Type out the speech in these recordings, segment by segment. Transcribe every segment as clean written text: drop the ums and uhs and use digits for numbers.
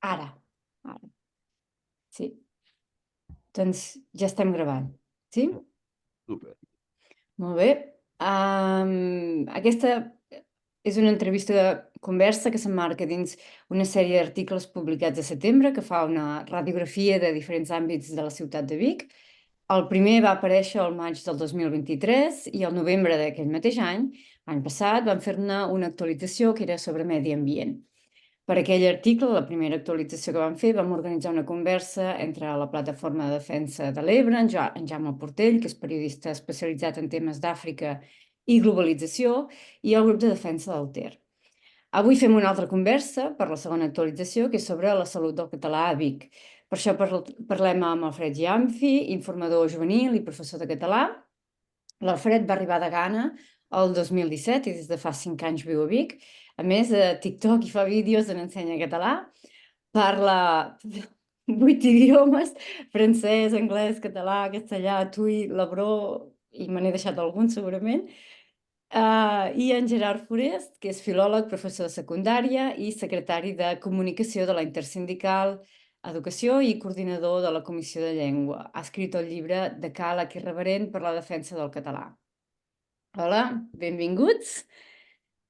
Ara, ara, sí. Doncs ja estem gravant, sí? Super. Molt bé. Aquesta és una entrevista de conversa que s'emmarca dins una sèrie d'articles publicats a setembre que fa una radiografia de diferents àmbits de la ciutat de Vic. El primer va aparèixer al maig del 2023 i al novembre d'aquell mateix any passat, van fer-ne una actualització que era sobre medi ambient. Per aquell article, la primera actualització que vam fer, vam organitzar una conversa entre la Plataforma de Defensa de l'Ebre, en Jaume Portell, que és periodista especialitzat en temes d'Àfrica i globalització, i el grup de defensa del Ter. Avui fem una altra conversa per la segona actualització, que és sobre la salut del català a Vic. Per això parlem amb Alfred Giamfi, informador juvenil i professor de català. L'Alfred va arribar de Ghana el 2017 i des de fa 5 anys viu a Vic. A més, a TikTok hi fa vídeos on ensenya català. Parla 8 idiomes, francès, anglès, català, castellà, tui, l'hebró, i me n'he deixat algun segurament. I en Gerard Forest, que és filòleg, professor de secundària i secretari de comunicació de la Intersindical Educació i coordinador de la Comissió de Llengua. Ha escrit el llibre Decàleg irreverent per la defensa del català. Hola, benvinguts.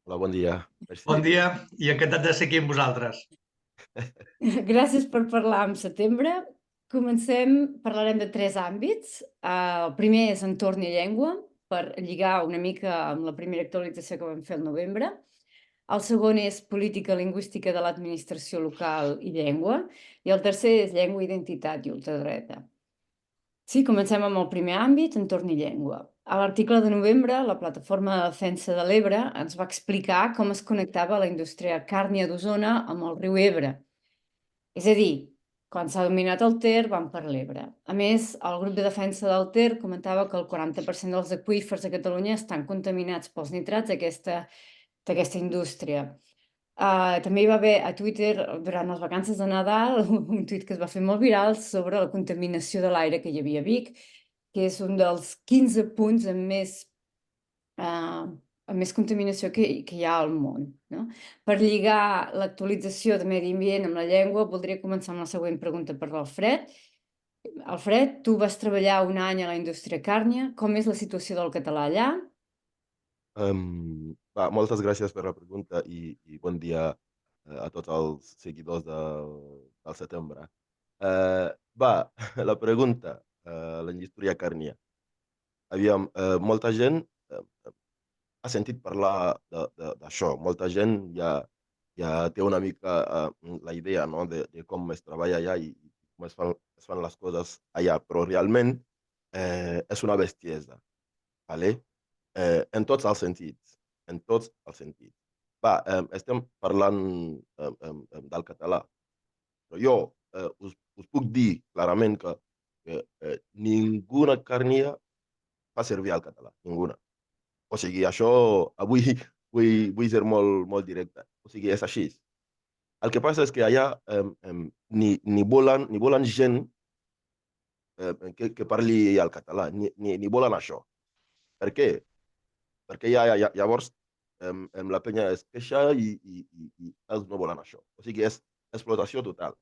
Hola, bon dia. Merci. Bon dia i encantat de ser aquí amb vosaltres. Gràcies per parlar en setembre. Parlarem de 3 àmbits. El primer és entorn i llengua, per lligar una mica amb la primera actualització que vam fer al novembre. El segon és política lingüística de l'administració local i llengua. I el tercer és llengua, identitat i ultradreta. Sí, comencem amb el primer àmbit, entorn i llengua. A l'article de novembre, la Plataforma de Defensa de l'Ebre ens va explicar com es connectava la indústria càrnia d'Osona amb el riu Ebre. És a dir, quan s'ha dominat el Ter, van per l'Ebre. A més, el grup de defensa del Ter comentava que el 40% dels aqüífers de Catalunya estan contaminats pels nitrats d'aquesta indústria. També hi va haver a Twitter, durant les vacances de Nadal, un tuit que es va fer molt viral sobre la contaminació de l'aire que hi havia a Vic, que és un dels 15 punts amb més contaminació que hi ha al món. No? Per lligar l'actualització de medi ambient amb la llengua, voldria començar amb la següent pregunta per l'Alfred. Alfred, tu vas treballar un any a la indústria càrnia. Com és la situació del català allà? Moltes gràcies per la pregunta i bon dia a tots els seguidors del setembre. La pregunta, la indústria càrnia. Aviam, molta gent ha sentit parlar d'això. Molta gent ja té una mica la idea, no? de com es treballa allà i com es fan les coses allà, però realment és una bestiesa, ¿vale? En tots els sentits, en tots els sentits. Estem parlant del català, però jo us puc dir clarament que ninguna càrnia fa servir el català, ninguna. O sigui, això avui vull ser molt directe. O sigui, és així. El que passa és que allà ni volen gent que parli el català, ni volen això. Per què? Perquè llavors la penya es queixa i ells no volen això. O sigui, és explotació total.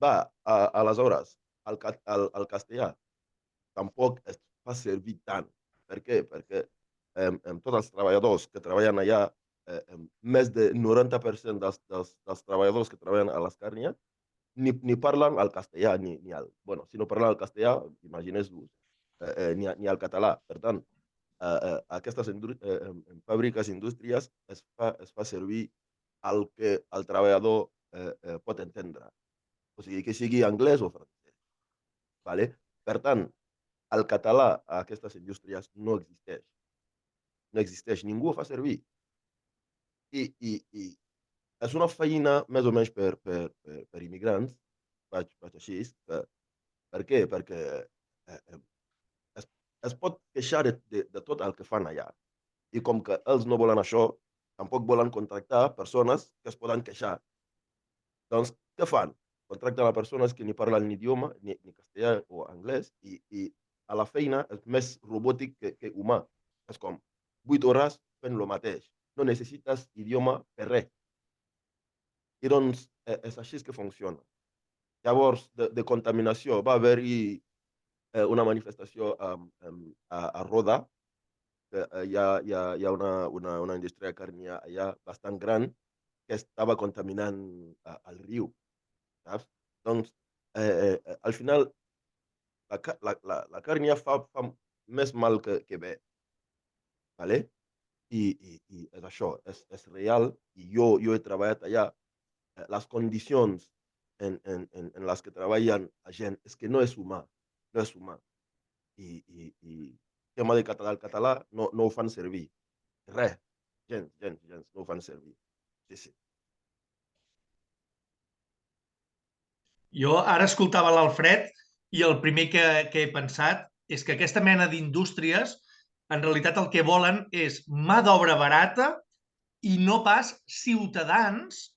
Aleshores, el castellà tampoc es fa servir tant. Per què? Perquè tots els treballadors que treballen allà, més del 90% dels treballadors que treballen a les càrnies, ni parlen el castellà, bueno, si no parlen el castellà, imagineu-vos, ni el català. Per tant, aquestes fàbriques, indústries, es fa servir el que el treballador pot entendre. O sigui, que sigui anglès o francès. ¿Vale? Per tant, el català a aquestes indústries no existeix. No existeix, ningú ho fa servir. I és una feina més o menys per immigrants, vaig així. Per què? Perquè es, es pot queixar de tot el que fan allà. I com que ells no volen això, tampoc volen contractar persones que es poden queixar. Doncs, què fan? Contracten a persones que ni parlen ni idioma, ni castellà o anglès, i a la feina és més robòtic que humà. És com 8 hores fent el mateix. No necessites idioma per res. I doncs és així que funciona. Llavors, de contaminació, va haver-hi una manifestació a Roda, que hi ha una indústria càrnia allà bastant gran que estava contaminant el riu, saps? Doncs, al final, la càrnia fa més mal que bé, ¿vale? I és això, és real, i jo he treballat allà. Les condicions en les que treballen la gent és que no és humà, no és humà. I tema de català al català no ho fan servir. Res, gens, no ho fan servir. Sí, sí. Jo ara escoltava l'Alfred i el primer que he pensat és que aquesta mena d'indústries en realitat el que volen és mà d'obra barata i no pas ciutadans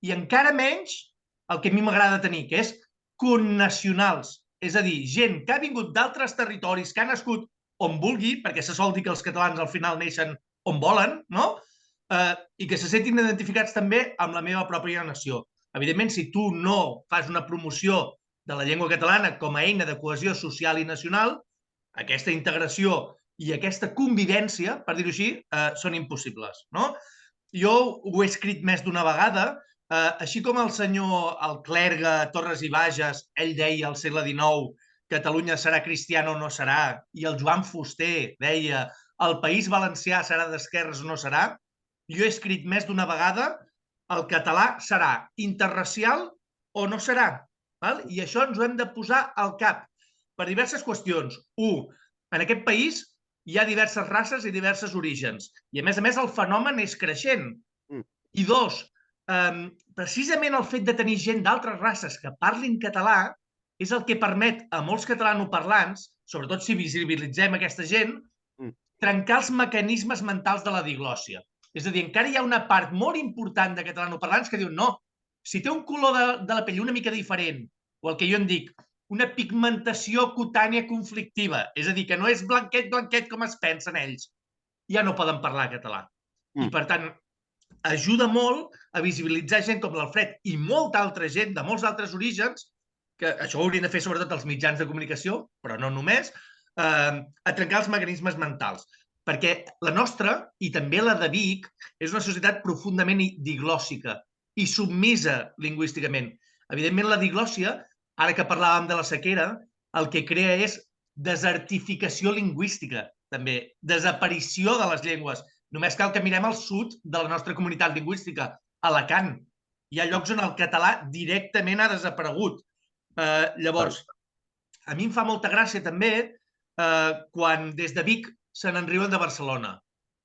i encara menys el que a mi m'agrada tenir, que és connacionals. És a dir, gent que ha vingut d'altres territoris, que ha nascut on vulgui, perquè se sol dir que els catalans al final neixen on volen, no? I que se sentin identificats també amb la meva pròpia nació. Evidentment, si tu no fas una promoció de la llengua catalana com a eina de cohesió social i nacional, aquesta integració i aquesta convivència, per dir-ho així, són impossibles. No? Jo ho he escrit més d'una vegada, així com el senyor, el clergue Torres i Bages, ell deia al segle XIX Catalunya serà cristiana o no serà, i el Joan Fuster deia el País Valencià serà d'esquerres o no serà, jo he escrit més d'una vegada el català serà interracial o no serà. Val? I això ens ho hem de posar al cap per diverses qüestions. Un, en aquest país hi ha diverses races i diversos orígens. I, a més, el fenomen és creixent. I dos, precisament el fet de tenir gent d'altres races que parlin català és el que permet a molts catalanoparlants, sobretot si visibilitzem aquesta gent, trencar els mecanismes mentals de la diglòssia. És a dir, encara hi ha una part molt important de catalanoparlants que diuen no, si té un color de la pell una mica diferent, o el que jo en dic, una pigmentació cutània conflictiva, és a dir, que no és blanquet com es pensen ells, ja no poden parlar català. I, per tant, ajuda molt a visibilitzar gent com l'Alfred i molta altra gent de molts altres orígens, que això ho haurien de fer sobretot els mitjans de comunicació, però no només, a trencar els mecanismes mentals. Perquè la nostra, i també la de Vic, és una societat profundament diglòssica i submisa lingüísticament. Evidentment, la diglòssia, ara que parlàvem de la sequera, el que crea és desertificació lingüística, també, desaparició de les llengües. Només cal que mirem al sud de la nostra comunitat lingüística, Alacant. Hi ha llocs on el català directament ha desaparegut. Llavors, a mi em fa molta gràcia també quan des de Vic se n'enriuen de Barcelona.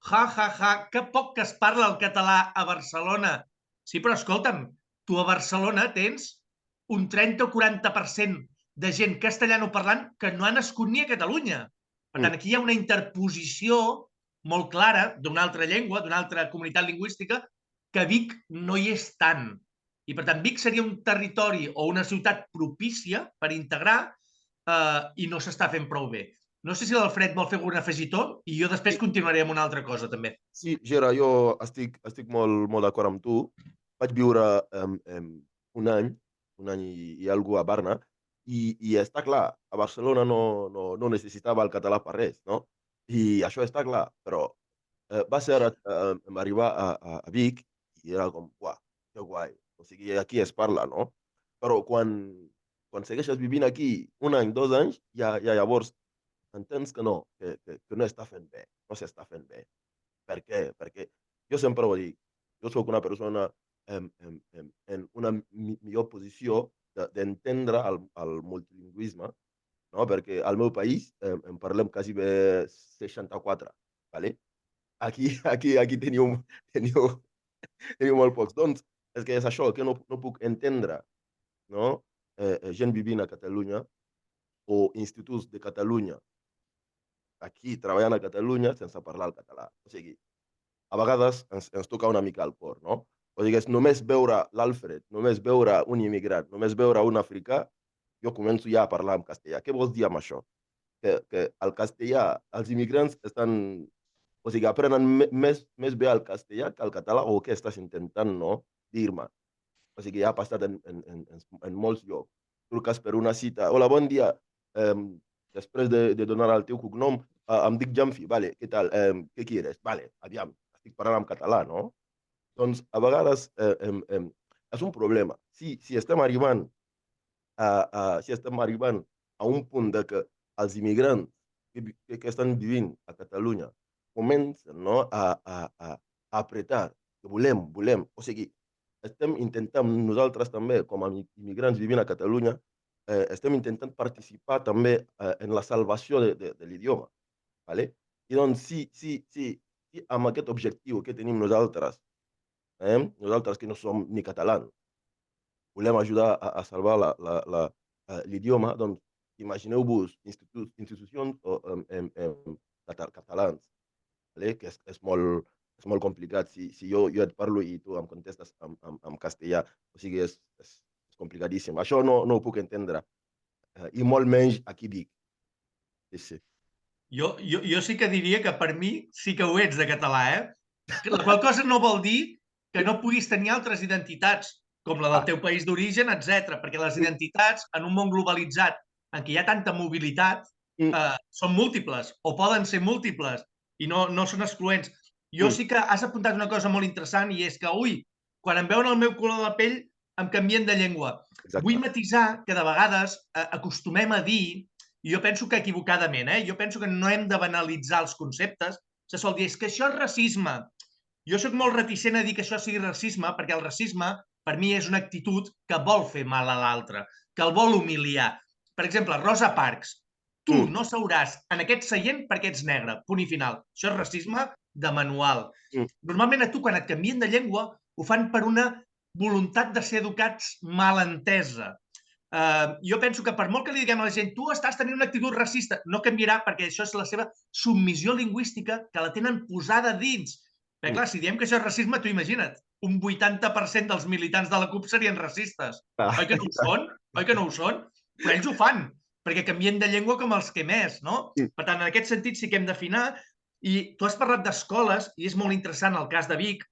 Que poc que es parla el català a Barcelona. Sí, però escolta'm, tu a Barcelona tens un 30 o 40% de gent castellanoparlant que no ha nascut ni a Catalunya. Per tant, aquí hi ha una interposició molt clara d'una altra llengua, d'una altra comunitat lingüística, que Vic no hi és tant. I, per tant, Vic seria un territori o una ciutat propícia per integrar i no s'està fent prou bé. No sé si l'Alfred vol fer algun afegitó i jo després continuaré amb una altra cosa, també. Sí, Gera, jo estic molt d'acord amb tu. Vaig viure un any i alguna a Barna, i està clar, a Barcelona no necessitava el català per res, no? I això està clar, però va ser arribar a Vic i era com, uah, que guai. O sigui, aquí es parla, no? Però quan segueixes vivint aquí un any, 2 anys, ja llavors entens que no està fent bé, no s'està fent bé. Per què? Perquè jo sempre ho dic, jo soc una persona en una millor posició d'entendre el multilingüisme, no? Perquè al meu país en parlem quasi bé 64, ¿vale? Aquí teniu molt pocs. Doncs és que és això, que no puc entendre, no? Gent vivint a Catalunya o instituts de Catalunya aquí treballant a Catalunya sense parlar el català. O sigui, a vegades ens toca una mica el cor, no? O sigui, només veure l'Alfred, només veure un immigrant, només veure un africà, jo començo ja a parlar en castellà. Què vols dir amb això? Que el castellà, els immigrants estan... O sigui, aprenen més bé el castellà que el català, o què estàs intentant, no? Dir-me. O sigui, ja ha passat en molts llocs. Truques per una cita. Hola, bon dia. Després de donar el teu cognom, em dic Jamfi. Vale, què tal? Què quieres? Vale, aviam, estic parlant en català, no? Doncs a vegades és un problema. Si estem arribant a un punt de que els immigrants que estan vivint a Catalunya comencen, no, a apretar, que volem. O sigui, estem intentant nosaltres també, com a immigrants vivint a Catalunya, estem intentant participar també en la salvació de l'idioma. ¿Vale? I doncs, si amb aquest objectiu que tenim nosaltres, nosaltres que no som ni catalans, volem ajudar a salvar l'idioma, doncs imagineu-vos institucions catalans, ¿vale? Que és molt complicat. Si jo et parlo i tu em contestes en castellà, o sigui, és complicadíssim. Això no ho puc entendre, i molt menys aquí dic. Sí. Jo sí que diria que per mi sí que ho ets de català, eh? La qual cosa no vol dir que no puguis tenir altres identitats, com la del teu país d'origen, etc. Perquè les identitats, en un món globalitzat en què hi ha tanta mobilitat, són múltiples, o poden ser múltiples, i no són excloents. Jo sí que has apuntat una cosa molt interessant, i és que, quan em veuen el meu color de la pell, em canvien de llengua. Exacte. Vull matisar que de vegades acostumem a dir, i jo penso que equivocadament, jo penso que no hem de banalitzar els conceptes. Se sol dir, és que això és racisme. Jo sóc molt reticent a dir que això sigui racisme, perquè el racisme, per mi, és una actitud que vol fer mal a l'altre, que el vol humiliar. Per exemple, Rosa Parks, tu no seuràs en aquest seient perquè ets negre, punt i final. Això és racisme de manual. Normalment a tu, quan et canvien de llengua, ho fan per una voluntat de ser educats mal entesa. Jo penso que per molt que li diguem a la gent tu estàs tenint una actitud racista, no canviarà perquè això és la seva submissió lingüística que la tenen posada dins. Perquè clar, si diem que això és racisme, tu imagina't, un 80% dels militants de la CUP serien racistes. Oi que no ho són? Oi que no ho són? Però ells ho fan, perquè canvien de llengua com els que més, no? Per tant, en aquest sentit sí que hem d'afinar. I tu has parlat d'escoles, i és molt interessant el cas de Vic,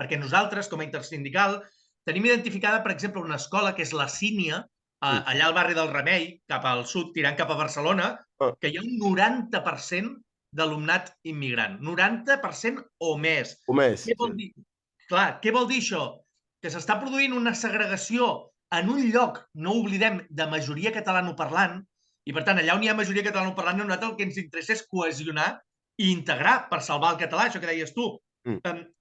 perquè nosaltres, com a intersindical, tenim identificada, per exemple, una escola que és la Sínia, allà al barri del Remei, cap al sud, tirant cap a Barcelona, que hi ha un 90% d'alumnat immigrant. 90% o més. O més. Què vol dir? Clar, què vol dir això? Que s'està produint una segregació en un lloc, no oblidem, de majoria catalanoparlant, i per tant, allà on hi ha majoria catalanoparlant, a nosaltres el que ens interessa és cohesionar i integrar per salvar el català, això que deies tu,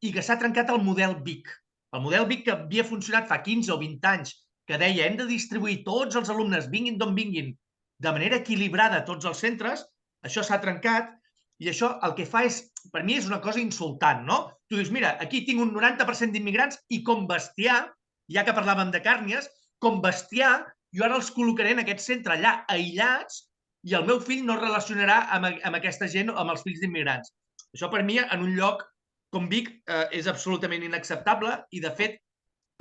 i que s'ha trencat el model Vic. El model Vic que havia funcionat fa 15 o 20 anys, que deia hem de distribuir tots els alumnes, vinguin d'on vinguin, de manera equilibrada a tots els centres, això s'ha trencat, i això el que fa és, per mi és una cosa insultant, no? Tu dius, mira, aquí tinc un 90% d'immigrants i com bestiar, ja que parlàvem de càrnies, com bestiar, jo ara els col·locaré en aquest centre allà aïllats i el meu fill no es relacionarà amb aquesta gent o amb els fills d'immigrants. Això per mi, en un lloc com Vic, és absolutament inacceptable i, de fet,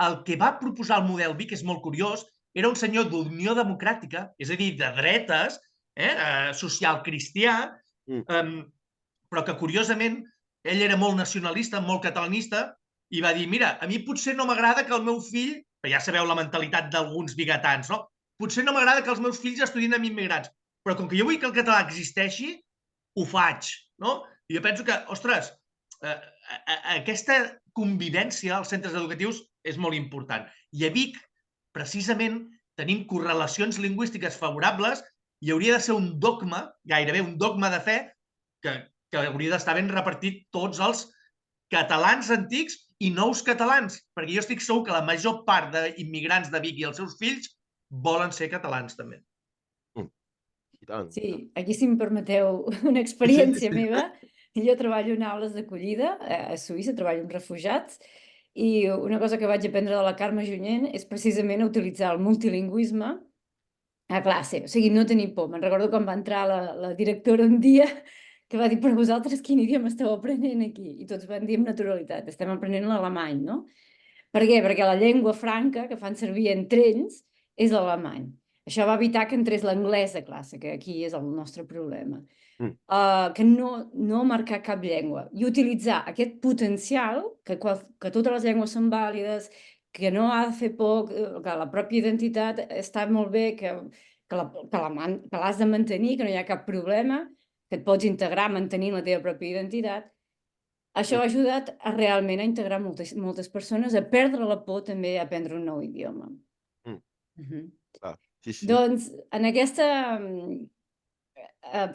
el que va proposar el model Vic és molt curiós, era un senyor d'Unió Democràtica, és a dir, de dretes, social cristià, però que curiosament ell era molt nacionalista, molt catalanista, i va dir, mira, a mi potser no m'agrada que el meu fill, però ja sabeu la mentalitat d'alguns bigatans, no? Potser no m'agrada que els meus fills estudien amb immigrants, però com que jo vull que el català existeixi, ho faig, no? I jo penso que, ostres, aquesta convivència als centres educatius és molt important. I a Vic, precisament, tenim correlacions lingüístiques favorables i hauria de ser un dogma, gairebé un dogma de fe, que hauria d'estar ben repartit tots els catalans antics i nous catalans, perquè jo estic segur que la major part d'immigrants de Vic i els seus fills volen ser catalans també. Sí, aquí si em permeteu una experiència meva, jo treballo en aules d'acollida a Suïssa, treballo amb refugiats, i una cosa que vaig aprendre de la Carme Junyent és precisament utilitzar el multilingüisme a classe, o sigui, no tenir por. Me'n recordo quan va entrar la directora un dia que va dir, però vosaltres quin idioma esteu aprenent aquí? I tots van dir amb naturalitat, estem aprenent l'alemany, no? Per què? Perquè la llengua franca que fan servir entre ells és l'alemany. Això va evitar que entrés l'anglès a classe, que aquí és el nostre problema. Que no marcar cap llengua i utilitzar aquest potencial, que totes les llengües són vàlides, que no ha de fer por, que la pròpia identitat està molt bé, que l'has de mantenir, que no hi ha cap problema, que et pots integrar mantenint la teva pròpia identitat. Això ha ajudat realment a integrar moltes persones, a perdre la por també a aprendre un nou idioma. Sí. Doncs en aquesta...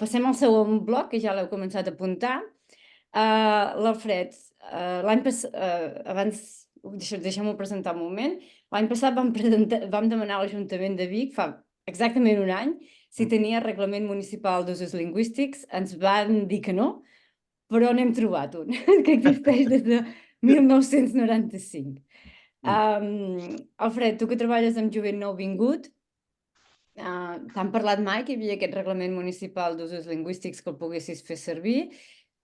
passem al segon bloc, que ja l'heu començat a apuntar. L'Alfred, l'any passat, abans, deixeu-m'ho presentar un moment, l'any passat vam demanar a l'Ajuntament de Vic, fa exactament un any, si tenia reglament municipal d'usos lingüístics. Ens van dir que no, però n'hem trobat un, que existeix des de 1995. Alfred, tu que treballes amb jovent nouvingut, t'han parlat mai que hi havia aquest reglament municipal d'usos lingüístics que el poguessis fer servir?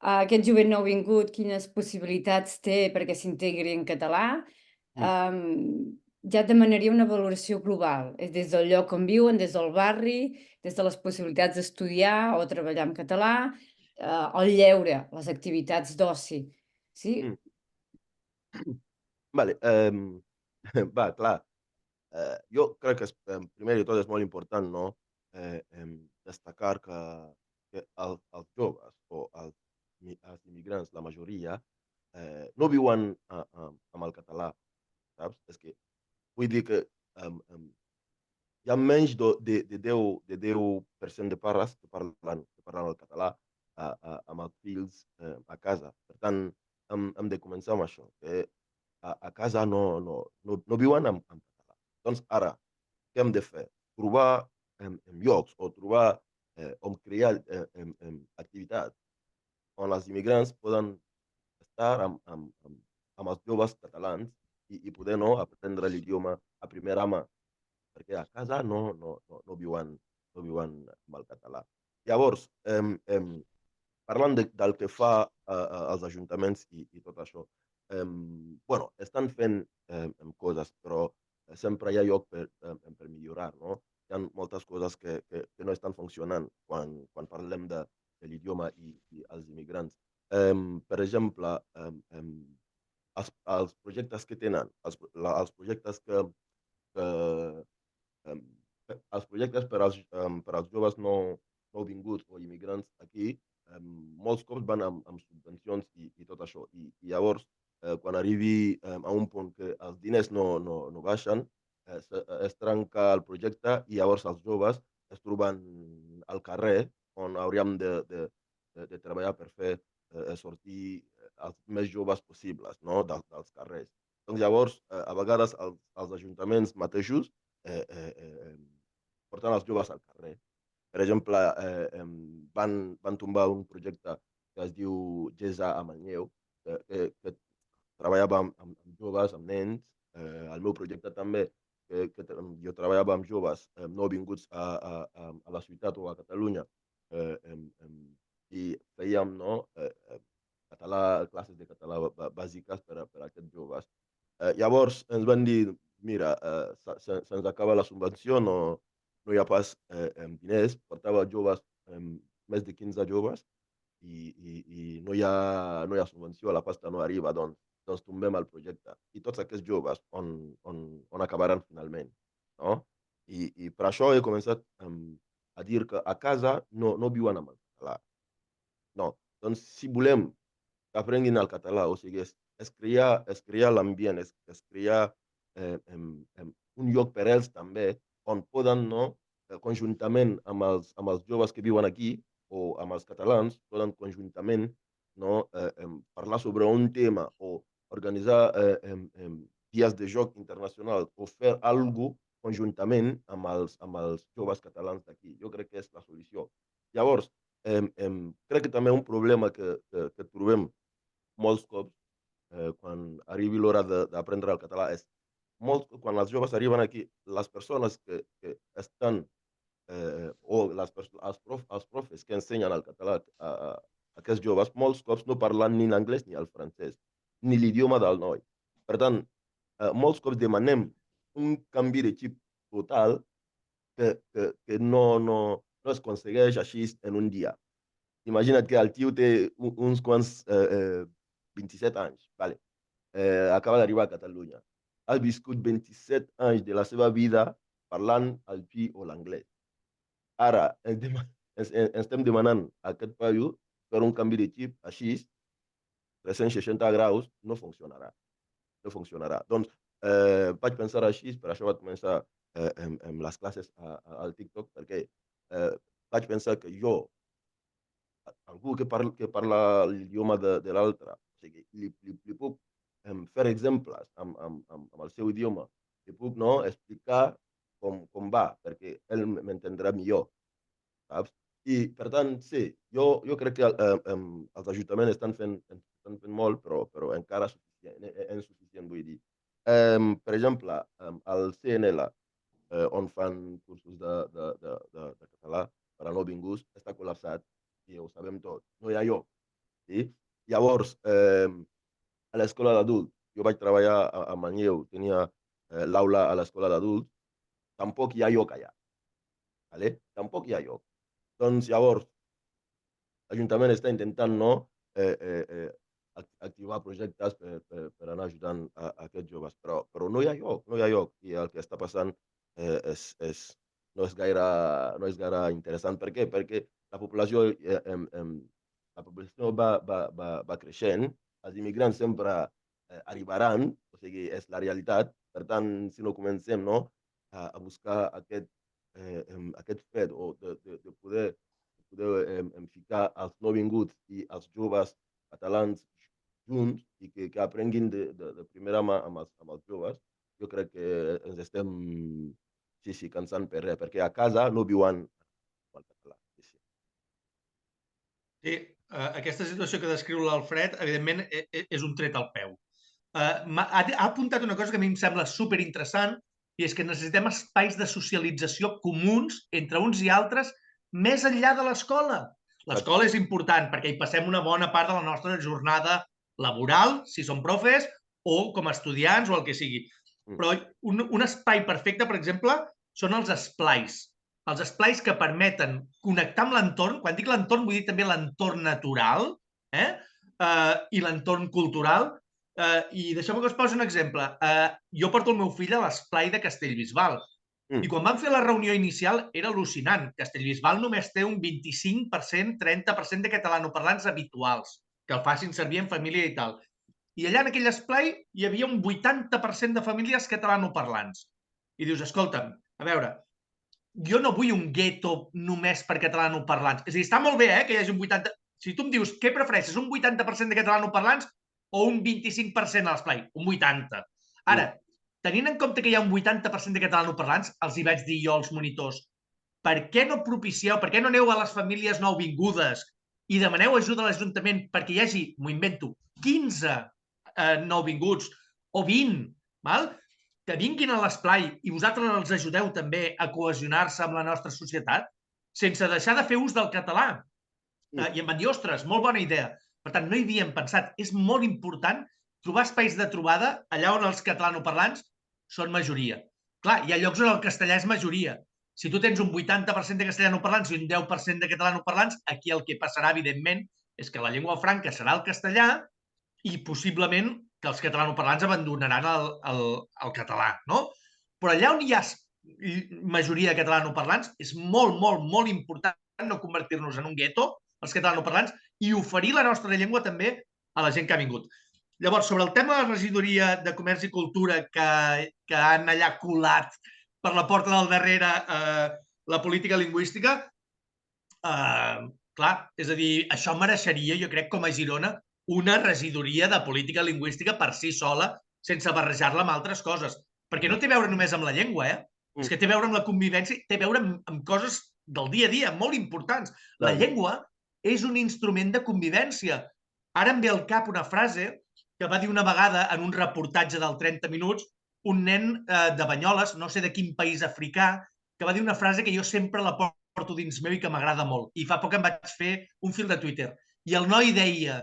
Aquest jovent nouvingut, quines possibilitats té perquè s'integri en català? Ja et demanaria una valoració global, des del lloc on viuen, des del barri, des de les possibilitats d'estudiar o treballar en català, el lleure, les activitats d'oci. Sí? Vale, va, clar. Jo crec que primer de tot és molt important, no? Destacar que els joves o els immigrants, la majoria, no viuen amb el català, saps? És que vull dir que hi ha menys de 10% de pares que parlen el català amb els fills a casa. Per tant, hem de començar amb això, que a casa no viuen amb català. Doncs ara, què hem de fer? Trobar llocs o trobar on crear activitats on els immigrants poden estar amb els joves catalans i poder aprendre l'idioma a primera mà, perquè a casa no viuen amb el català. Llavors, parlant del que fa els ajuntaments i tot això, bueno, estan fent coses, però sempre hi ha lloc per millorar, no? Hi ha moltes coses que no estan funcionant quan parlem de l'idioma i els immigrants. Per exemple, els projectes que tenen, els projectes els projectes per als joves nouvinguts o immigrants aquí, molts cops van amb subvencions i tot això. I llavors, quan arribi a un punt que els diners no baixen, es trenca el projecte i llavors els joves es troben al carrer, on hauríem de treballar per fer sortir els més joves possibles, no? dels carrers. Doncs llavors, a vegades els ajuntaments mateixos porten els joves al carrer. Per exemple, van tombar un projecte que es diu GESA a Manlleu, que treballava amb joves, amb nens. El meu projecte també, que jo treballava amb joves nouvinguts a la ciutat o a Catalunya, i fèiem classes de català bàsiques per a aquests joves. Llavors ens van dir, mira, se'ns acaba la subvenció, no hi ha pas diners, portava joves, més de 15 joves, i no hi ha subvenció, la pasta no arriba, doncs tombem el projecte. I tots aquests joves on acabaran finalment, no? I per això he començat a dir que a casa no viuen amb el català. No, doncs si volem que aprenguin el català, o sigui, es crea l'ambient, es crea un lloc per ells també, on poden, conjuntament amb els joves que viuen aquí, o amb els catalans, poden conjuntament parlar sobre un tema o organitzar dies de joc internacional o fer alguna cosa conjuntament amb els joves catalans d'aquí. Jo crec que és la solució. Llavors, crec que també un problema que trobem molts cops quan arribi l'hora d'aprendre el català és quan els joves arriben aquí, les persones que estan o els profes que ensenyen el català a aquests joves, molts cops no parlen ni l'anglès ni el francès, ni l'idioma del noi. Per tant, molts cops demanem un canvi de xip total que no es aconsegueix així en un dia. Imagina't que el tio té uns quants 27 anys, vale. Acaba d'arribar a Catalunya. ha viscut 27 anys de la seva vida parlant el pi o l'anglès. Ara, ens estem demanant a aquest paio fer un canvi de xip així, 360 graus, no funcionarà. No funcionarà. Doncs vaig pensar així, per això vaig començar amb les classes al TikTok, perquè vaig pensar que jo, algú que parla l'idioma de l'altre, o sigui, li puc fer exemples amb el seu idioma, li puc explicar com va, perquè ell m'entendrà millor, saps? I, per tant, sí, jo crec que els ajuntaments estan fent molt, però encara insuficient, vull dir. Per exemple, al CNL, on fan cursos de català per a nouvinguts, està col·lapsat, i ho sabem tot, no hi ha lloc. Sí? Llavors, a l'escola d'adults, jo vaig treballar a Manlleu, tenia l'aula a l'escola d'adults, tampoc hi ha lloc allà. Vale? Tampoc hi ha lloc. Doncs llavors, l'Ajuntament està intentant activar projectes per anar ajudant a aquests joves, però no hi ha lloc, no hi ha lloc. I el que està passant no és gaire interessant. Per què? Perquè la població va creixent, els immigrants sempre arribaran, o sigui, és la realitat. Per tant, si no comencem a buscar aquest fet o de poder ficar els nouvinguts i els joves catalans junts i que aprenguin de primera mà amb els joves, jo crec que ens estem cansant per res, perquè a casa no viuen el català. Sí, aquesta situació que descriu l'Alfred, evidentment, és un tret al peu. Ha apuntat una cosa que a mi em sembla superinteressant, i és que necessitem espais de socialització comuns entre uns i altres més enllà de l'escola. L'escola és important perquè hi passem una bona part de la nostra jornada laboral, si som profes, o com a estudiants o el que sigui. Però un espai perfecte, per exemple, són els esplais. Els esplais que permeten connectar amb l'entorn. Quan dic l'entorn, vull dir també l'entorn natural i l'entorn cultural. I deixeu-me que us posi un exemple. Jo porto el meu fill a l'esplai de Castellbisbal. I quan vam fer la reunió inicial era al·lucinant. Castellbisbal només té un 25%, 30% de catalanoparlants habituals, que el facin servir en família i tal. I allà en aquell esplai hi havia un 80% de famílies catalanoparlants. I dius, escolta'm, a veure, jo no vull un gueto només per catalanoparlants. És a dir, està molt bé que hi hagi un 80%... Si tu em dius, què prefereixes, un 80% de catalanoparlants o un 25% a l'esplai? Un 80%. Ara, tenint en compte que hi ha un 80% de catalanoparlants, els hi vaig dir jo als monitors, per què no propicieu, per què no aneu a les famílies nouvingudes i demaneu ajuda a l'Ajuntament perquè hi hagi, m'ho invento, 15 nouvinguts o 20, val? Que vinguin a l'esplai i vosaltres els ajudeu també a cohesionar-se amb la nostra societat, sense deixar de fer ús del català. I em van dir, ostres, molt bona idea. Per tant, no hi havíem pensat. És molt important trobar espais de trobada allà on els catalanoparlants són majoria. Clar, hi ha llocs on el castellà és majoria. Si tu tens un 80% de castellanoparlants i un 10% de catalanoparlants, aquí el que passarà, evidentment, és que la llengua franca serà el castellà i possiblement que els catalanoparlants abandonaran el català, no? Però allà on hi ha majoria de catalanoparlants és molt, molt, molt important no convertir-nos en un gueto, els catalanoparlants, i oferir la nostra llengua també a la gent que ha vingut. Llavors, sobre el tema de la regidoria de Comerç i Cultura que han allà colat per la porta del darrere la política lingüística, clar, és a dir, això mereixeria, jo crec, com a Girona, una regidoria de política lingüística per si sola, sense barrejar-la amb altres coses. Perquè no té a veure només amb la llengua, és que té a veure amb la convivència, té a veure amb coses del dia a dia, molt importants. La llengua és un instrument de convivència. Ara em ve al cap una frase que va dir una vegada en un reportatge del 30 minuts un nen de Banyoles, no sé de quin país africà, que va dir una frase que jo sempre la porto dins meu i que m'agrada molt. I fa poc em vaig fer un fil de Twitter. I el noi deia,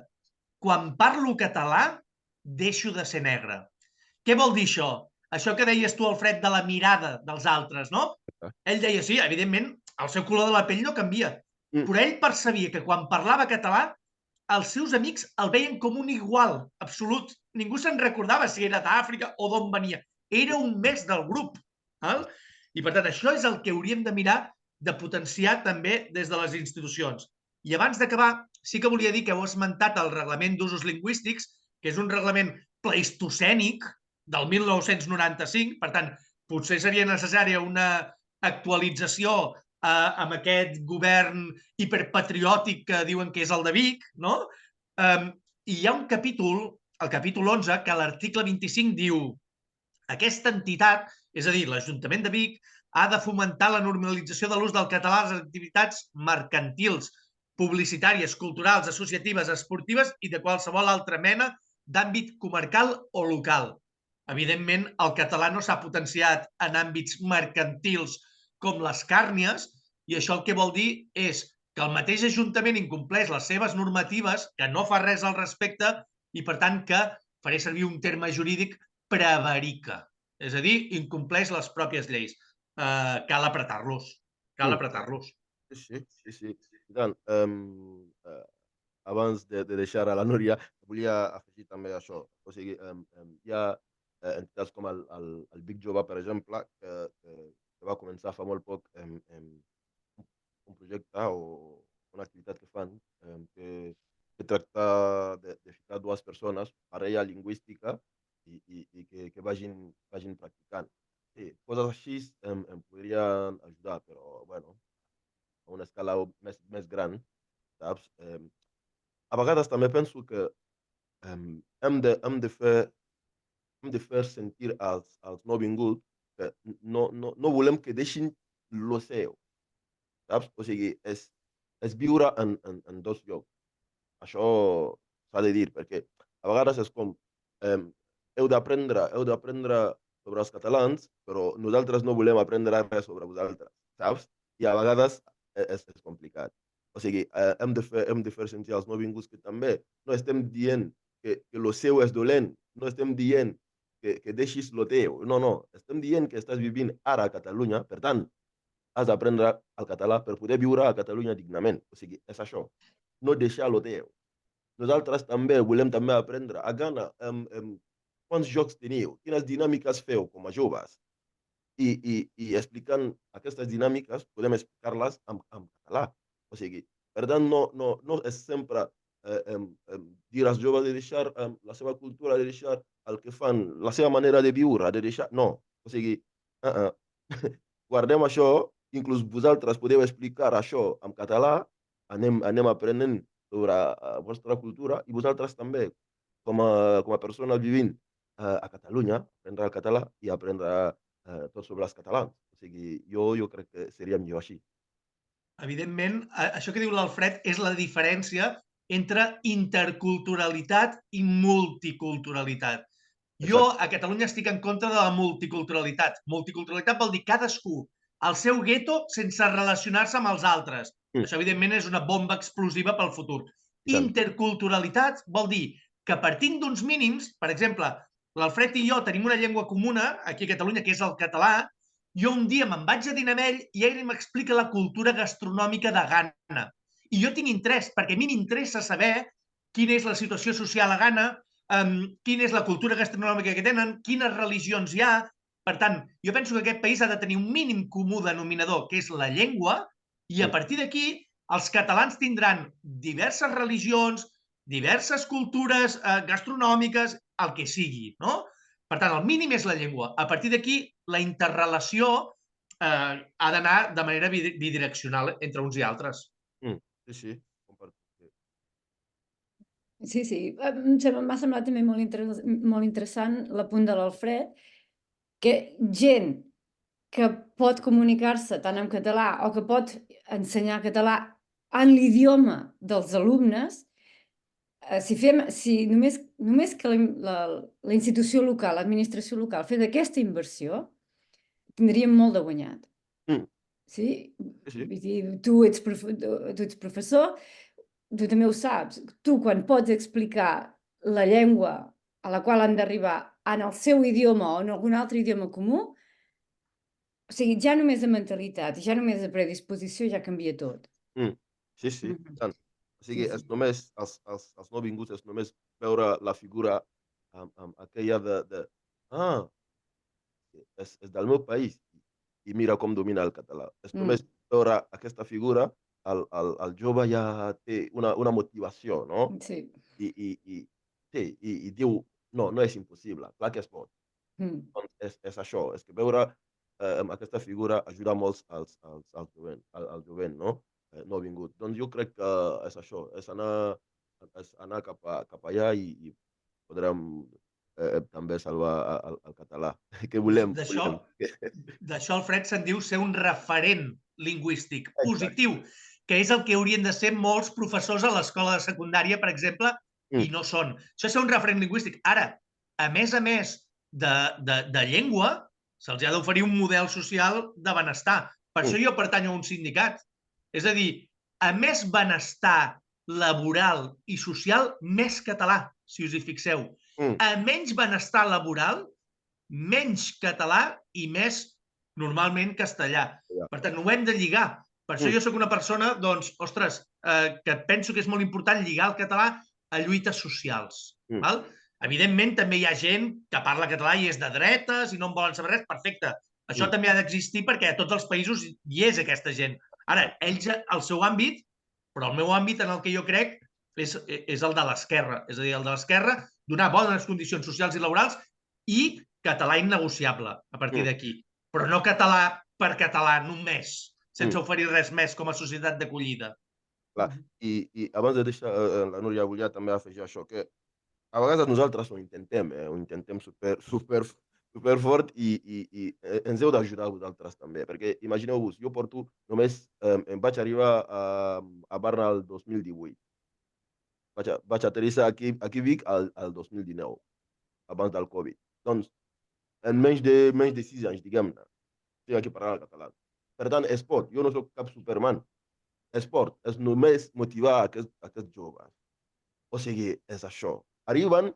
quan parlo català, deixo de ser negre. Què vol dir això? Això que deies tu, Alfred, de la mirada dels altres, no? Ell deia, sí, evidentment, el seu color de la pell no canvia, però ell percebia que quan parlava català els seus amics el veien com un igual absolut. Ningú se'n recordava si era d'Àfrica o d'on venia. era un més del grup. I per tant, això és el que hauríem de mirar de potenciar també des de les institucions. I abans d'acabar, sí que volia dir que heu esmentat el Reglament d'Usos Lingüístics, que és un reglament pleistocènic del 1995, per tant, potser seria necessària una actualització amb aquest govern hiperpatriòtic que diuen que és el de Vic, no? I hi ha un capítol, el capítol 11, que a l'article 25 diu: aquesta entitat, és a dir, l'Ajuntament de Vic, ha de fomentar la normalització de l'ús del català a les activitats mercantils, publicitàries, culturals, associatives, esportives i de qualsevol altra mena d'àmbit comarcal o local. Evidentment, el català no s'ha potenciat en àmbits mercantils com les càrnies, i això el que vol dir és que el mateix Ajuntament incompleix les seves normatives, que no fa res al respecte, i per tant que faré servir un terme jurídic, prevarica. És a dir, incompleix les pròpies lleis. Cal apretar-los. Cal apretar-los. Sí. I tant, abans de deixar a la Núria, volia afegir també això. O sigui, hi ha entitats com el Vic Jove, per exemple, que va començar fa molt poc un projecte o una activitat que fan que tracta de ficar dues persones, parella lingüística, i que vagin practicant. Sí, coses així em podrien ajudar, però, bueno, a una escala més gran, saps? A vegades també penso que hem de fer sentir als nouvinguts que no volem que deixin lo seu, saps? O sigui, és viure en dos llocs. Això s'ha de dir, perquè a vegades és com heu d'aprendre sobre els catalans, però nosaltres no volem aprendre res sobre vosaltres, saps? I a vegades és complicat. O sigui, hem de fer sentir als nouvinguts que també no estem dient que lo seu és dolent, no estem dient que deixis lo teu, no. Estem dient que estàs vivint ara a Catalunya, per tant, has d'aprendre el català per poder viure a Catalunya dignament. O sigui, és això, no deixar lo teu. Nosaltres també volem també aprendre. A Ghana, quants jocs teniu? Quines dinàmiques feu com a joves? I explicant aquestes dinàmiques podem explicar-les en català. O sigui, per tant, no és sempre dir als joves de deixar la seva cultura, de deixar el que fan, la seva manera de viure, de deixar... No. O sigui, guardem això, inclús vosaltres podeu explicar això en català, anem aprenent sobre la vostra cultura, i vosaltres també, com a persones vivint a Catalunya, aprendre el català i aprendre tot sobre els catalans. O sigui, jo crec que seria millor així. Evidentment, això que diu l'Alfred és la diferència entre interculturalitat i multiculturalitat. Jo a Catalunya estic en contra de la multiculturalitat. Multiculturalitat vol dir cadascú al seu gueto sense relacionar-se amb els altres. Això, evidentment, és una bomba explosiva pel futur. Interculturalitat vol dir que partint d'uns mínims, per exemple, l'Alfred i jo tenim una llengua comuna aquí a Catalunya, que és el català. Jo un dia me'n vaig a dinar amb ell i ell m'explica la cultura gastronòmica de Ghana. I jo tinc interès, perquè a mi m'interessa saber quina és la situació social a Ghana, quina és la cultura gastronòmica que tenen, quines religions hi ha. Per tant, jo penso que aquest país ha de tenir un mínim comú denominador, que és la llengua, i a partir d'aquí els catalans tindran diverses religions, diverses cultures gastronòmiques, el que sigui, no? Per tant, el mínim és la llengua. A partir d'aquí, la interrelació ha d'anar de manera bidireccional entre uns i altres. Sí. Sí. M'ha semblat també molt interessant l'apunt de l'Alfred, que gent que pot comunicar-se tant en català o que pot ensenyar català en l'idioma dels alumnes, si només que la institució local, l'administració local, fes aquesta inversió, tindríem molt de guanyat. Sí? Vull dir, tu ets professor, tu també ho saps. Tu, quan pots explicar la llengua a la qual han d'arribar en el seu idioma o en algun altre idioma comú, o sigui, ja només de mentalitat, ja només de predisposició ja canvia tot. Sí, tant. O sigui, és només, els nouvinguts és només veure la figura aquella de és del meu país i mira com domina el català. És només veure aquesta figura, el jove ja té una motivació, no? Sí. I diu, no és impossible, clar que es pot. Doncs és això, és que veure aquesta figura ajuda molt al jovent, no? Nouvingut. Doncs jo crec que és això, és anar cap allà i podrem també salvar el català, que volem. D'això, Alfred, se'n diu ser un referent lingüístic positiu, Exacte. que és el que haurien de ser molts professors a l'escola de secundària, per exemple, i no són. Això és ser un referent lingüístic. Ara, a més de llengua, se'ls ha d'oferir un model social de benestar. Per això jo pertanyo a un sindicat. És a dir, a més benestar laboral i social, més català, si us hi fixeu. A menys benestar laboral, menys català i més, normalment, castellà. Per tant, ho hem de lligar. Per això jo sóc una persona, doncs, ostres, que penso que és molt important lligar el català a lluites socials. Evidentment, també hi ha gent que parla català i és de dretes i no en volen saber res. Perfecte. Això també ha d'existir perquè a tots els països hi és aquesta gent. Ara, ells, al seu àmbit, però el meu àmbit en el que jo crec és el de l'esquerra. És a dir, el de l'esquerra, donar bones condicions socials i laborals i català innegociable a partir d'aquí. Però no català per català només, sense oferir res més com a societat d'acollida. Clar, i abans de deixar la Núria, volia també afegir això, que a vegades nosaltres ho intentem super fort i ens heu d'ajudar vosaltres també, perquè imagineu-vos, jo porto només, em vaig arribar a Barna el 2018, vaig aterrissar aquí a Vic el 2019, abans del Covid. Doncs, en menys de 6 anys, diguem-ne, estic aquí parlant el català. Per tant, es pot, jo no soc cap Superman, es pot, és només motivar aquests joves. O sigui, és això. Arriben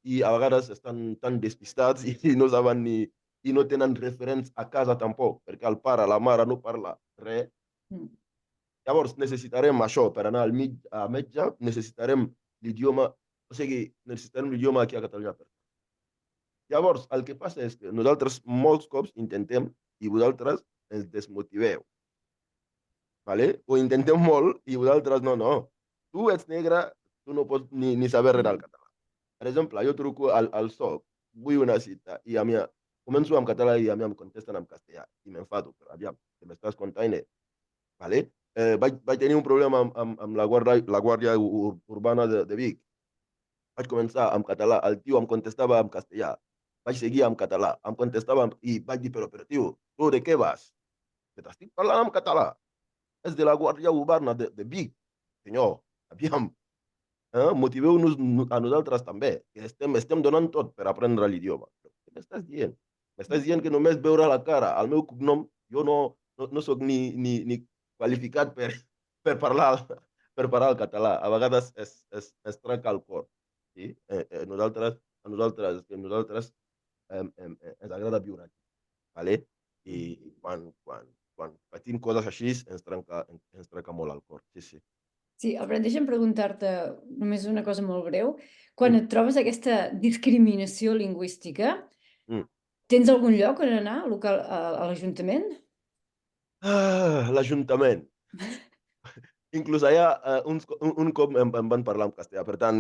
i a vegades estan tan despistats i no saben i no tenen referents a casa tampoc, perquè el pare, la mare no parla res. Llavors necessitarem això, per anar al metge, necessitarem l'idioma, o sigui, necessitarem l'idioma aquí a Catalunya. Llavors, el que passa és que nosaltres molts cops intentem i vosaltres ens desmotiveu. Ho intentem molt i vosaltres no. Tu ets negre, tu no pots ni saber res del català. Per exemple, jo truco al SOC, vull una cita i a mi començo en català i a mi em contesten en castellà i m'enfado, però aviam, que m'estàs contant, vaig tenir un problema amb la Guàrdia Urbana de Vic. Vaig començar en català, el tio em contestava en castellà. Vaig seguir en català, em contestava i vaig dir, però tio, tu de què vas? Que t'estic parlant en català. És de la Guàrdia Urbana de Vic. Senyor, aviam, motiveu-nos a nosaltres també, que estem donant tot per aprendre l'idioma. Què m'estàs dient? M'estàs dient que només veure la cara, el meu cognom, jo no soc ni qualificat per parlar el català. A vegades es trenca el cor. Sí? A nosaltres ens agrada viure aquí. I quan patim coses així ens trenca molt el cor. Sí. Sí, Albert, deixa'm preguntar-te només una cosa molt breu. Quan et trobes aquesta discriminació lingüística, tens algun lloc on anar a l'Ajuntament? L'Ajuntament. Inclús allà un cop em van parlar en castellà, per tant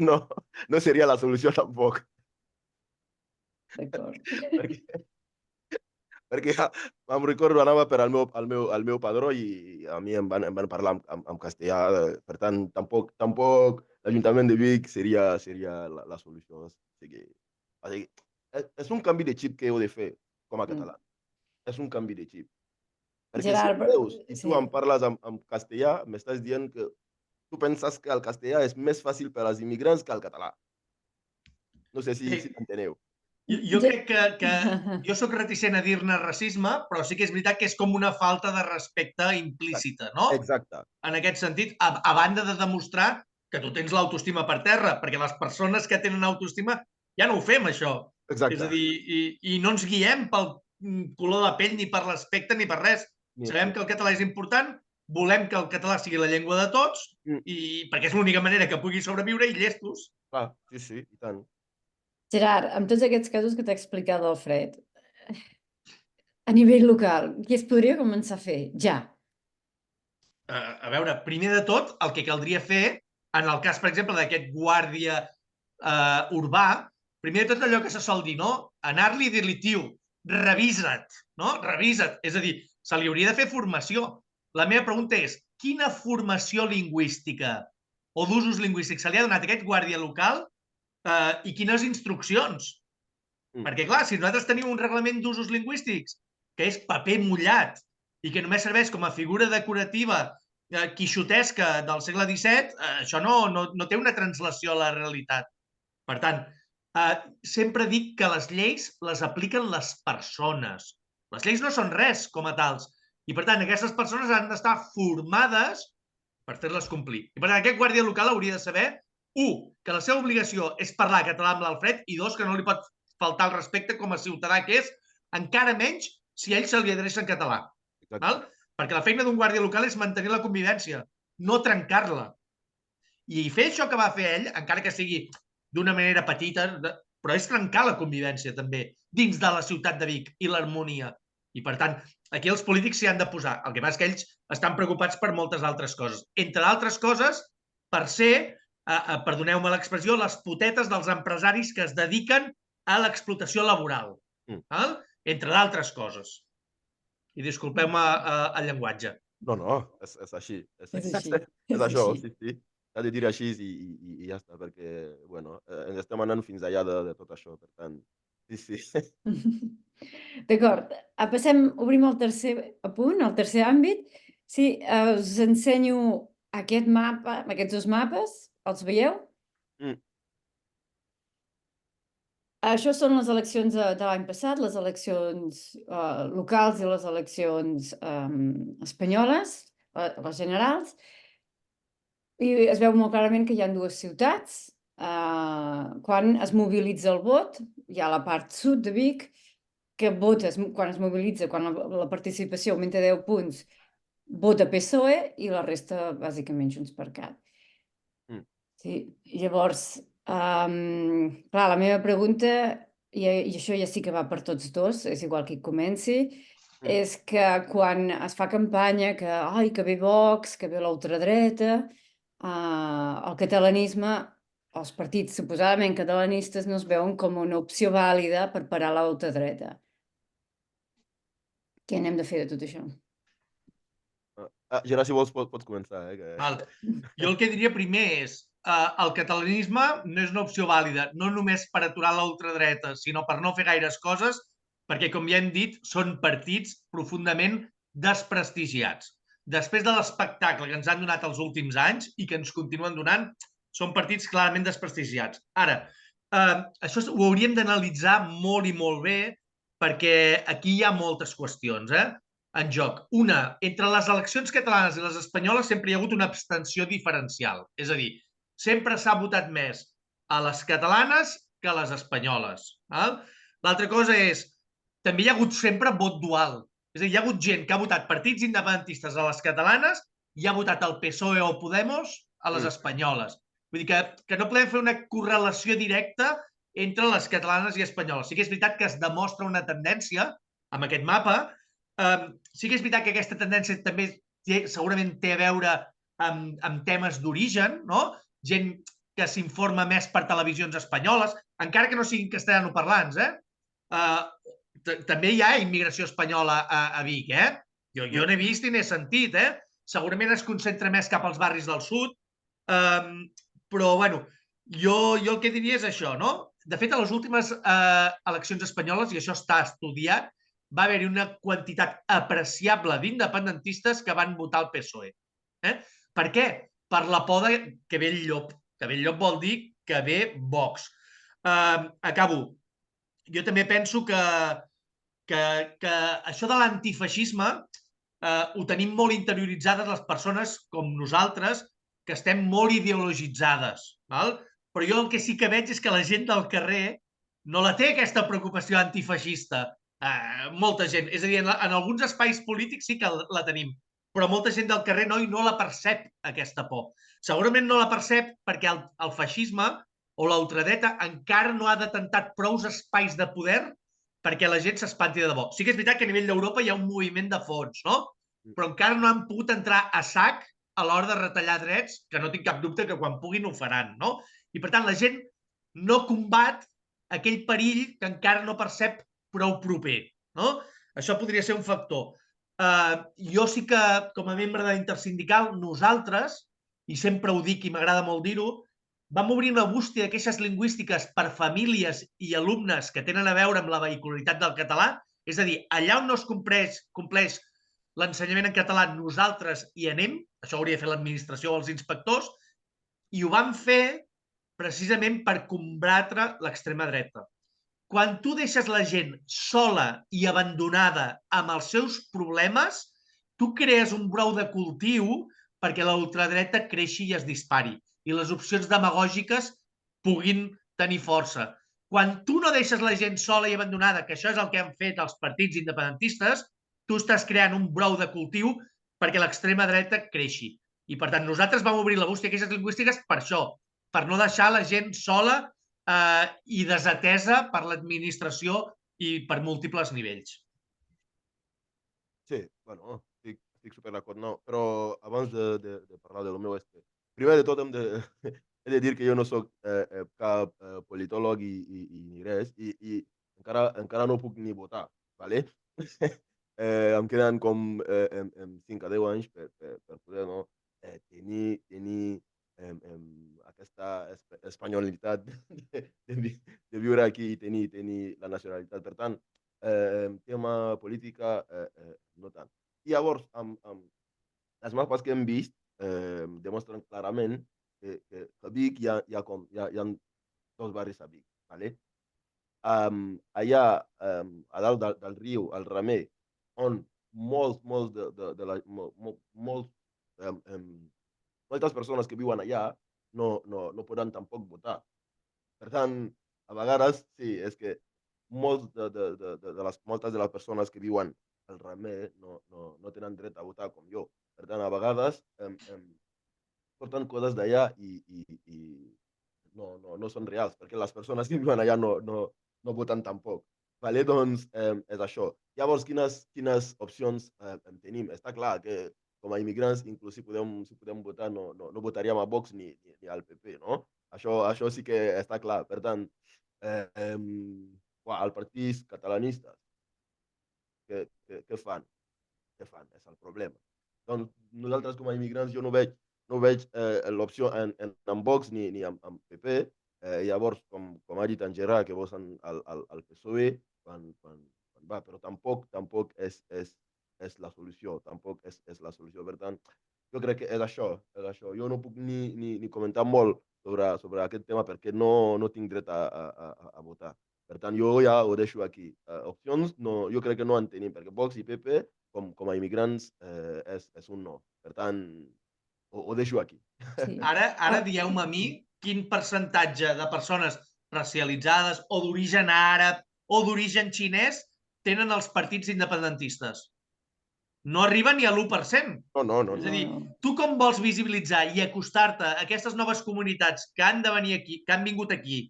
no seria la solució tampoc. D'acord. Perquè em recordo, anava per al meu padró i a mi em van parlar en castellà, per tant tampoc l'Ajuntament de Vic seria la solució. És un canvi de xip que heu de fer com a català. És un canvi de xip. Perquè si em veus i tu em parles en castellà, m'estàs dient que tu penses que el castellà és més fàcil per als immigrants que el català. No sé si m'enteneu. Jo crec que jo sóc reticent a dir-ne racisme, però sí que és veritat que és com una falta de respecte implícita, no? Exacte. En aquest sentit, a banda de demostrar que tu tens l'autoestima per terra, perquè les persones que tenen autoestima ja no ho fem, això. Exacte. És a dir, i no ens guiem pel color de pell, ni per l'aspecte, ni per res. Sabem que el català és important, volem que el català sigui la llengua de tots, perquè és l'única manera que pugui sobreviure i llestos. Clar, sí, i tant. Gerard, amb tots aquests casos que t'ha explicat l'Alfred, a nivell local, què es podria començar a fer? Ja. A veure, primer de tot, el que caldria fer, en el cas, per exemple, d'aquest guàrdia urbà, primer de tot allò que se sol dir, no? Anar-li i dir-li, tio, revisa't, no? Revisa't. És a dir, se li hauria de fer formació. La meva pregunta és, quina formació lingüística o d'usos lingüístics se li ha donat a aquest guàrdia local i quines instruccions? Perquè, clar, si nosaltres tenim un reglament d'usos lingüístics que és paper mullat i que només serveix com a figura decorativa quixotesca del segle XVII, això no té una translació a la realitat. Per tant, sempre dic que les lleis les apliquen les persones. Les lleis no són res com a tals. I, per tant, aquestes persones han d'estar formades per fer-les complir. I, per tant, aquest guàrdia local hauria de saber, que la seva obligació és parlar català amb l'Alfred i dos, que no li pot faltar el respecte com a ciutadà que és, encara menys si ell se li adreça en català. Val? Perquè la feina d'un guàrdia local és mantenir la convivència, no trencar-la. I fer això que va fer ell, encara que sigui d'una manera petita, però és trencar la convivència també, dins de la ciutat de Vic i l'harmonia. I per tant, aquí els polítics s'hi han de posar. El que passa és que ells estan preocupats per moltes altres coses. Entre altres coses, per ser, perdoneu-me l'expressió, les putetes dels empresaris que es dediquen a l'explotació laboral. Entre d'altres coses. I disculpeu-me el llenguatge. No, és així. És així. És això, sí. S'ha de dir així i ja està, perquè, bueno, ens estem anant fins allà de tot això, per tant, sí. D'acord, obrim el tercer punt, el tercer àmbit. Sí, us ensenyo aquest mapa, aquests dos mapes, els veieu? Això són les eleccions de l'any passat, les eleccions locals i les eleccions espanyoles, les generals. I es veu molt clarament que hi ha dues ciutats. Quan es mobilitza el vot, hi ha la part sud de Vic, que vota, quan es mobilitza, quan la participació augmenta 10 punts, vota PSOE i la resta, bàsicament, Junts per Cat. Sí, llavors, clar, la meva pregunta, i això ja sí que va per tots dos, és igual qui comenci, és que quan es fa campanya que ve Vox, que ve l'ultradreta, el catalanisme, els partits suposadament catalanistes no es veuen com una opció vàlida per parar l'ultradreta. Què n'hem de fer de tot això? Gerard, si vols, pots començar. Jo el que diria primer és el catalanisme no és una opció vàlida, no només per aturar l'ultradreta, sinó per no fer gaires coses, perquè, com ja hem dit, són partits profundament desprestigiats. Després de l'espectacle que ens han donat els últims anys i que ens continuen donant, són partits clarament desprestigiats. Ara, això ho hauríem d'analitzar molt i molt bé, perquè aquí hi ha moltes qüestions en joc. Una, entre les eleccions catalanes i les espanyoles sempre hi ha hagut una abstenció diferencial. És a dir, sempre s'ha votat més a les catalanes que a les espanyoles. L'altra cosa és, també hi ha hagut sempre vot dual. És a dir, hi ha hagut gent que ha votat partits independentistes a les catalanes i ha votat el PSOE o Podemos a les espanyoles. Vull dir que no podem fer una correlació directa entre les catalanes i espanyoles. Sí que és veritat que es demostra una tendència amb aquest mapa. Sí que és veritat que aquesta tendència també segurament té a veure amb temes d'origen, no? Gent que s'informa més per televisions espanyoles, encara que no siguin castellanoparlants, també hi ha immigració espanyola a Vic, Jo n'he vist i n'he sentit, Segurament es concentra més cap als barris del sud, però, bueno, jo el que diria és això, no? De fet, a les últimes eleccions espanyoles, i això està estudiat, va haver-hi una quantitat apreciable d'independentistes que van votar el PSOE. Per què? Per la por que ve el llop. Que ve el llop vol dir que ve Vox. Acabo. Jo també penso que això de l'antifeixisme ho tenim molt interioritzades les persones com nosaltres, que estem molt ideologitzades. Però jo el que sí que veig és que la gent del carrer no la té, aquesta preocupació antifeixista. Molta gent. És a dir, en alguns espais polítics sí que la tenim, però molta gent del carrer no la percep, aquesta por. Segurament no la percep perquè el feixisme o la ultradreta encara no ha detentat prous espais de poder perquè la gent s'espanti de debò. Sí que és veritat que a nivell d'Europa hi ha un moviment de fons, no? Però encara no han pogut entrar a sac a l'hora de retallar drets, que no tinc cap dubte que quan puguin ho faran, no? I per tant la gent no combat aquell perill que encara no percep prou proper, no? Això podria ser un factor. Jo sí que, com a membre de l'Intersindical, nosaltres, i sempre ho dic i m'agrada molt dir-ho, vam obrir una bústia de queixes lingüístiques per famílies i alumnes que tenen a veure amb la vehicularitat del català, és a dir, allà on no es compleix l'ensenyament en català, nosaltres hi anem, això hauria de fer l'administració o els inspectors, i ho vam fer precisament per combatre l'extrema dreta. Quan tu deixes la gent sola i abandonada amb els seus problemes, tu crees un brou de cultiu perquè la ultradreta creixi i es dispari i les opcions demagògiques puguin tenir força. Quan tu no deixes la gent sola i abandonada, que això és el que han fet els partits independentistes, tu estàs creant un brou de cultiu perquè l'extrema dreta creixi. I per tant, nosaltres vam obrir la bústia de queixes lingüístiques per això, per no deixar la gent sola i desatesa per l'administració i per múltiples nivells. Sí, bueno, estic super d'acord, no, però abans de parlar del meu, primer de tot he de dir que jo no soc cap politòleg i res, i encara no puc ni votar, ¿vale? Em queden com 5 a 10 anys per poder, no, tenir aquesta espanyolitat de viure aquí i tenir la nacionalitat. Per tant, tema política, no tant. I llavors, les mapes que hem vist demostren clarament que a Vic hi ha dos barris a Vic, ¿vale? Allà, a dalt del riu, al Remer, on moltes persones que viuen allà no poden tampoc votar. Per tant, a vegades, sí, és que moltes de les persones que viuen al Remer no tenen dret a votar com jo. Per tant, a vegades porten coses d'allà i no són reals, perquè les persones que viuen allà no voten tampoc. Vale? Doncs és això. Llavors, quines opcions tenim? Està clar que com a immigrants, inclús si podem votar, no votaríem a Vox ni al PP, no? Això sí que està clar. Per tant, els partits catalanistes, què fan? Què fan? És el problema. Doncs nosaltres com a immigrants jo no veig l'opció en Vox ni en PP. Llavors, com ha dit en Gerard, que vols al PSOE, quan va, però tampoc és la solució. Tampoc és la solució. Per tant, jo crec que és això. Jo no puc ni comentar molt sobre aquest tema perquè no tinc dret a votar. Per tant, jo ja ho deixo aquí. Opcions, jo crec que no en tenim, perquè Vox i PP, com a immigrants, és un no. Per tant, ho deixo aquí. Sí. Ara dieu-me a mi quin percentatge de persones racialitzades o d'origen àrab o d'origen xinès tenen els partits independentistes. No arriba ni a l'1%. No. És a dir, tu com vols visibilitzar i acostar-te a aquestes noves comunitats que han de venir aquí, que han vingut aquí,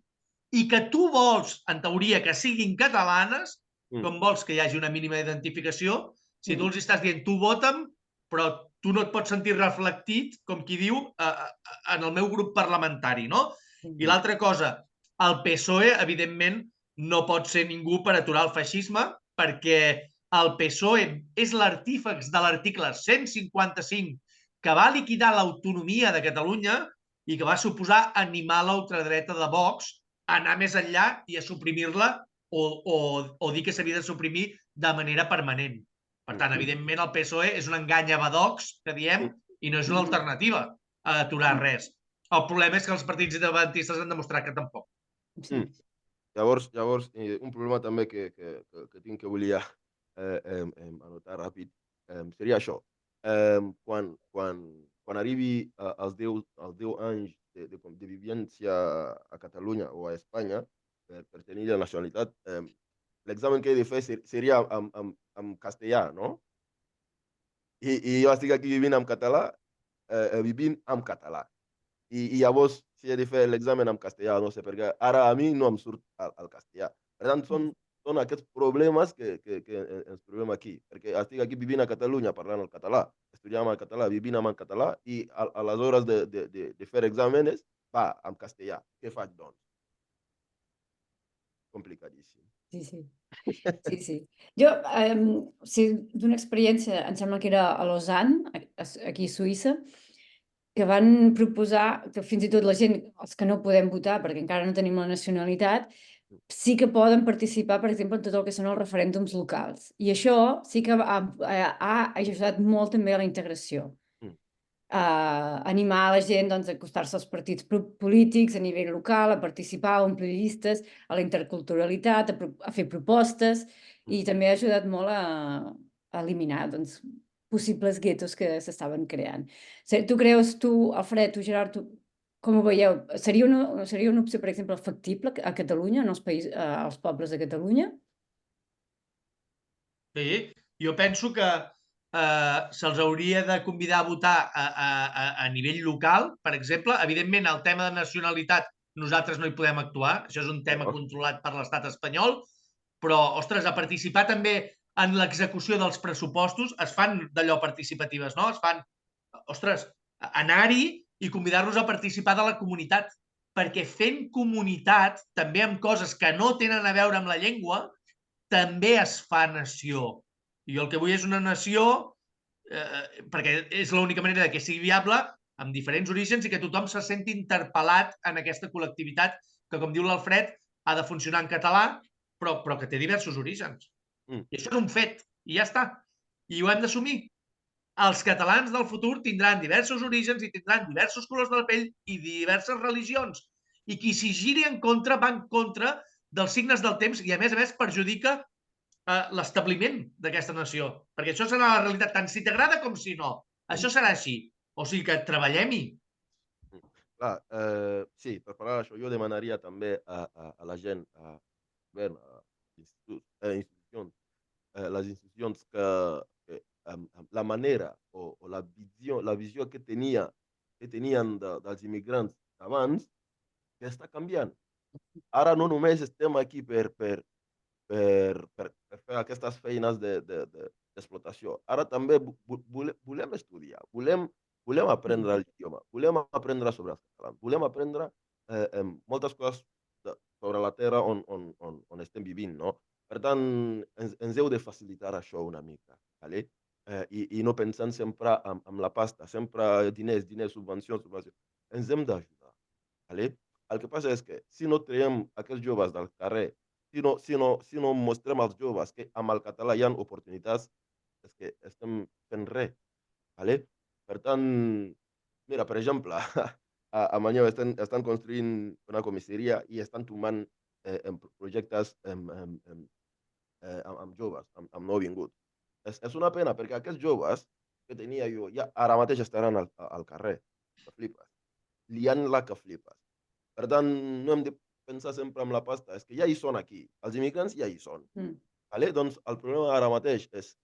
i que tu vols, en teoria, que siguin catalanes, com vols que hi hagi una mínima identificació, si tu els estàs dient tu vota'm, però tu no et pots sentir reflectit, com qui diu, en el meu grup parlamentari, no? I l'altra cosa, el PSOE, evidentment, no pot ser ningú per aturar el feixisme, perquè el PSOE és l'artífex de l'article 155 que va liquidar l'autonomia de Catalunya i que va suposar animar la ultradreta de Vox a anar més enllà i a suprimir-la o dir que s'havia de suprimir de manera permanent. Per tant, evidentment, el PSOE és un engany a badocs, que diem, i no és una alternativa a aturar res. El problema és que els partits independentistes han demostrat que tampoc. Llavors, un problema també que tinc que volia anotar ràpid seria això. Quan arribi als 10 anys de vivència a Catalunya o a Espanya per tenir la nacionalitat, l'examen que he de fer seria en castellà, no? I jo estic aquí vivint en català, I llavors, si he de fer l'examen en castellà, no sé, perquè ara a mi no em surt el castellà. Per tant, són aquests problemes que ens trobem aquí, perquè estic aquí vivint a Catalunya parlant el català, estudiant el català, vivint amb el català, i a les hores de fer exàmenes, va, en castellà. Què faig, doncs? Complicadíssim. Sí, sí. Sí, sí. Jo, d'una experiència, em sembla que era a Lausanne, aquí a Suïssa, que van proposar que fins i tot la gent, els que no podem votar perquè encara no tenim la nacionalitat, sí que poden participar, per exemple, en tot el que són els referèndums locals. I això sí que ha ajudat molt també a la integració. Animar la gent doncs, a acostar-se als partits polítics a nivell local, a participar, a omplir llistes, a la interculturalitat, a fer propostes, i també ha ajudat molt a eliminar doncs, possibles guetos que s'estaven creant. Tu creus, Alfred, Gerard, com ho veieu? Seria una opció, per exemple, factible a Catalunya, als pobles de Catalunya? Sí, jo penso que se'ls hauria de convidar a votar a nivell local, per exemple. Evidentment, el tema de nacionalitat nosaltres no hi podem actuar, això és un tema controlat per l'estat espanyol, però, ostres, a participar també en l'execució dels pressupostos, es fan d'allò participatives, no? Es fan, ostres, anar-hi i convidar-los a participar de la comunitat, perquè fent comunitat, també amb coses que no tenen a veure amb la llengua, també es fa nació. I jo el que vull és una nació, perquè és l'única manera que sigui viable, amb diferents orígens i que tothom se senti interpel·lat en aquesta col·lectivitat que, com diu l'Alfred, ha de funcionar en català, però que té diversos orígens. I això és un fet, i ja està. I ho hem d'assumir. Els catalans del futur tindran diversos orígens i tindran diversos colors de la pell i diverses religions. I qui s'hi giri en contra va en contra dels signes del temps i, a més, perjudica l'establiment d'aquesta nació. Perquè això serà la realitat, tant si t'agrada com si no. Això serà així. O sigui que treballem-hi. Clar, sí, per parlar d'això, jo demanaria també a la gent, a govern, a institucions, les institucions que la manera o la visió que tenien dels immigrants abans, que està canviant. Ara no només estem aquí per fer aquestes feines d'explotació. Ara també volem estudiar, volem aprendre l'idioma, volem aprendre sobre els catalans, volem aprendre moltes coses sobre la terra on estem vivint, no? Per tant, ens heu de facilitar això una mica, ¿vale? I no pensant sempre en la pasta, sempre diners, subvencions, subvencions. Ens hem d'ajudar, ¿vale? El que passa és que si no traiem aquests joves del carrer, si no mostrem als joves que amb el català hi ha oportunitats, és que estem fent res, ¿vale? Per tant, mira, per exemple, a Manlleu estan construint una comissaria i estan tomant projectes amb joves, amb nouvinguts. És una pena, perquè aquests joves que tenia jo, ja ara mateix estaran al carrer, que flipes. Liant-la que flipes. Per tant, no hem de pensar sempre en la pasta, és que ja hi són aquí, els immigrants ja hi són. Vale? Doncs el problema ara mateix és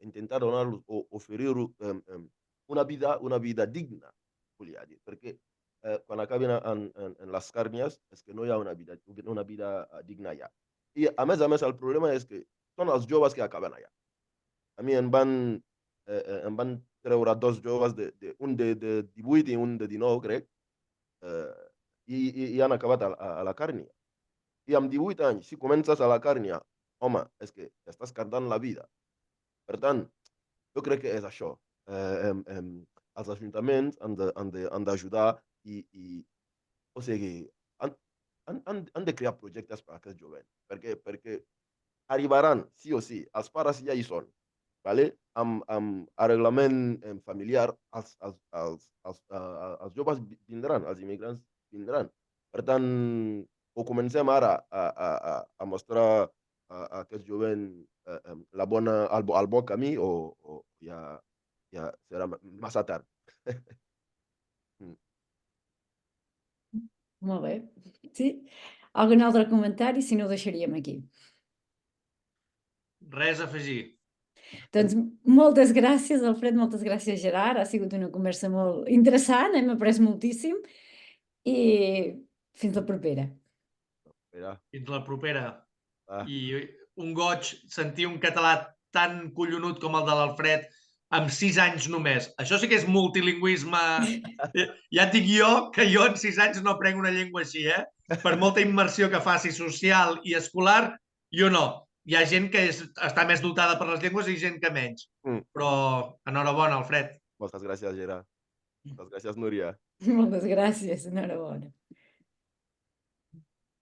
intentar donar-los o oferir-los una vida digna, volia dir, perquè quan acabin en les càrnies és que no hi ha una vida digna allà. I a més, el problema és que són els joves que acaben allà. A mi em van treure dos joves, un de 18 i un de 19, crec, i han acabat a la càrnia. I amb 18 anys, si comences a la càrnia, home, és que estàs cartant la vida. Per tant, jo crec que és això. Els ajuntaments han d'ajudar o sigui, han de crear projectes per a aquests jovents, perquè arribaran, sí o sí, els pares ja hi són, ¿vale? Amb arreglament familiar, els joves vindran, els immigrants vindran. Per tant, o comencem ara a mostrar a aquest jovent el bon camí o ja serà massa tard. Molt bé. Sí? Algun altre comentari? Si no, ho deixaríem aquí. Res a afegir. Doncs moltes gràcies, Alfred, moltes gràcies, Gerard. Ha sigut una conversa molt interessant, hem après moltíssim i fins la propera. Mira, Fins la propera. va. I un goig sentir un català tan collonut com el de l'Alfred amb 6 anys només. Això sí que és multilingüisme. Ja et dic jo que jo en 6 anys no aprenc una llengua així, eh? Per molta immersió que faci social i escolar, jo no. Hi ha gent que està més dotada per les llengües i gent que menys. Mm. Però enhorabona, Alfred. Moltes gràcies, Gerard. Moltes gràcies, Núria. Moltes gràcies, enhorabona.